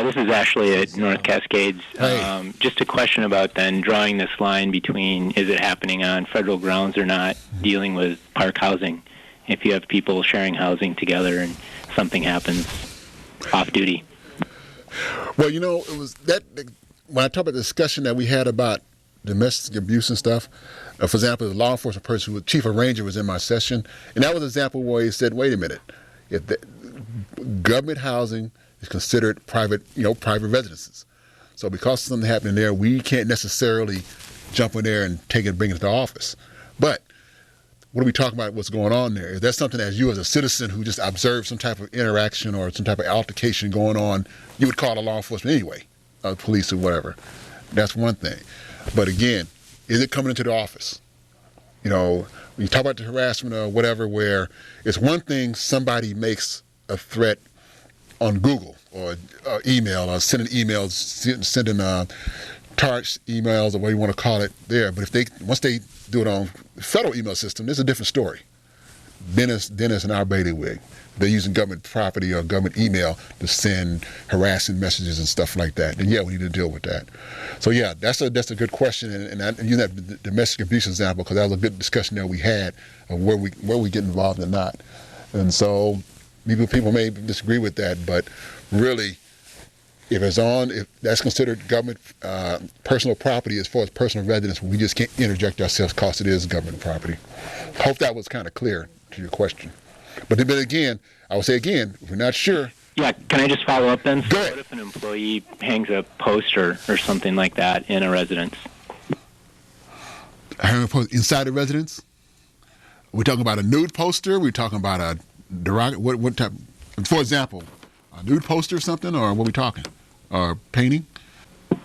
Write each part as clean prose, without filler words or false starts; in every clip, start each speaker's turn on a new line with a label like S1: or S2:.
S1: this is Ashley at North Cascades.
S2: Hey.
S1: Just a question about then drawing this line between is it happening on federal grounds or not, dealing with park housing. If you have people sharing housing together and something happens off-duty.
S2: Well, it was that when I talk about the discussion that we had about domestic abuse and stuff, for example, the law enforcement person who was chief of ranger was in my session, and that was an example where he said, wait a minute, if the government housing is considered private residences. So because something happening there, we can't necessarily jump in there and take it and bring it to the office. But what are we talking about, what's going on there? If that's something that you as a citizen who just observed some type of interaction or some type of altercation going on, you would call the law enforcement anyway, police or whatever. That's one thing. But again, is it coming into the office? When you talk about the harassment or whatever, where it's one thing somebody makes a threat on Google or email or sending emails, sending targets emails or what you want to call it there. But once they do it on the federal email system, it's a different story. Dennis and our bailiwick, they're using government property or government email to send harassing messages and stuff like that. And yeah, we need to deal with that. So yeah, that's a good question. And I use that domestic abuse example because that was a good discussion that we had of where we get involved or not. And so people may disagree with that, but really, if that's considered government personal property as far as personal residence, we just can't interject ourselves because it is government property. Hope that was kind of clear to your question. But again, I will say again, if we're not sure.
S1: Yeah, can I just follow up then?
S2: Go ahead.
S1: What if an employee hangs a poster or something like that in a residence?
S2: Hang a poster inside a residence? We're talking about a nude poster? We're talking about a derogatory, what type? For example, a nude poster or something, or what are we talking? Or painting?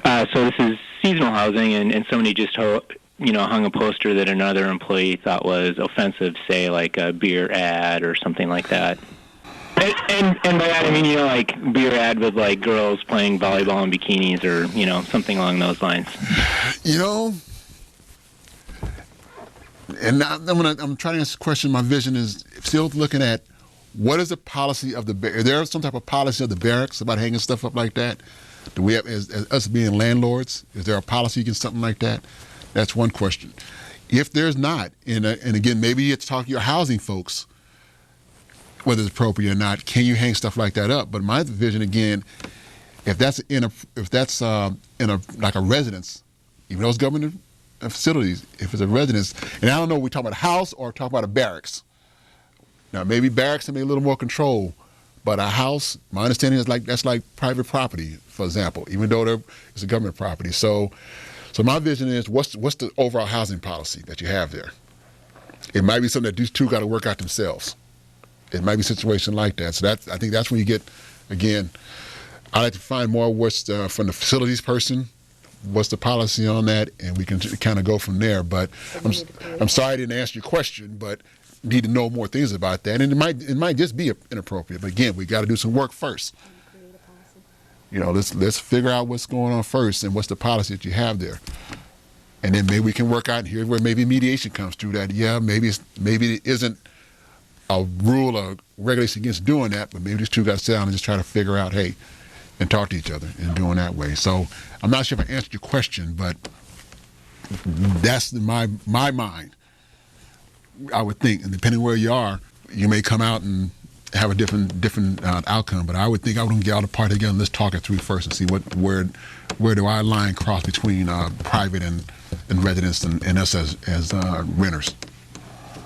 S1: So this is seasonal housing, and somebody just hung a poster that another employee thought was offensive, say like a beer ad or something like that. And by that I mean, like beer ad with like girls playing volleyball in bikinis or, something along those lines.
S2: And now I'm trying to answer the question. My vision is still looking at what is the policy of is there some type of policy of the barracks about hanging stuff up like that? Do we have, as us being landlords, is there a policy against something like that? That's one question. If there's not, and again, maybe you have to talk to your housing folks, whether it's appropriate or not, can you hang stuff like that up? But my vision again, if that's in a residence, even those government facilities, if it's a residence, and I don't know, we talk about a house or talk about a barracks. Now maybe barracks may be a little more control, but a house, my understanding is that's like private property, for example, even though it's a government property. So my vision is what's the overall housing policy that you have there? It might be something that these two got to work out themselves. It might be a situation like that. So I think that's when you get, again, I like to find more what's from the facilities person, what's the policy on that, and we can kind of go from there. But I'm sorry I didn't answer your question, but need to know more things about that. And it might just be inappropriate. But again, we got to do some work first. Let's figure out what's going on first and what's the policy that you have there. And then maybe we can work out here where maybe mediation comes through that. Yeah, maybe it isn't a rule or regulation against doing that, but maybe these two got to sit down and just try to figure out, hey, and talk to each other and doing that way. So I'm not sure if I answered your question, but that's my mind. I would think, and depending where you are, you may come out and have a different outcome. But I would think I would get all the parties together and let's talk it through first and see where do our line cross between private and residents and us as renters.